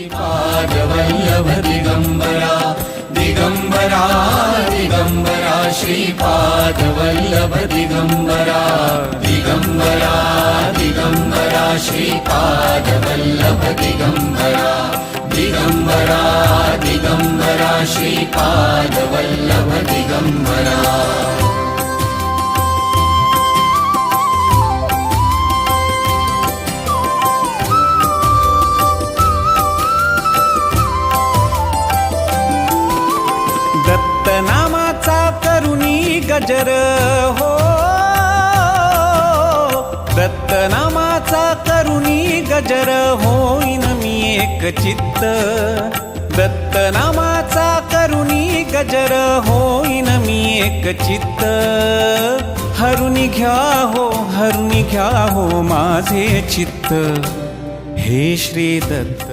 श्रीपादवल्लभ दिगंबरा दिगंबरा दिगंबरा श्रीपादवल्लभ दिगंबरा दिगंबरा दिगंबरा श्रीपादवल्लभ दिगंबरा दिगंबरा दिगंबरा श्रीपादवल्लभ दिगंबरा। दत्तनामाचा करुणी गजर हो, दत्तनामाचा करुणी गजर होईन मी एक चित्त, दत्तनामाचा करुणी गजर होईन मी एक चित्त। हरुनी घ्या हो माझे चित्त, हे श्री दत्त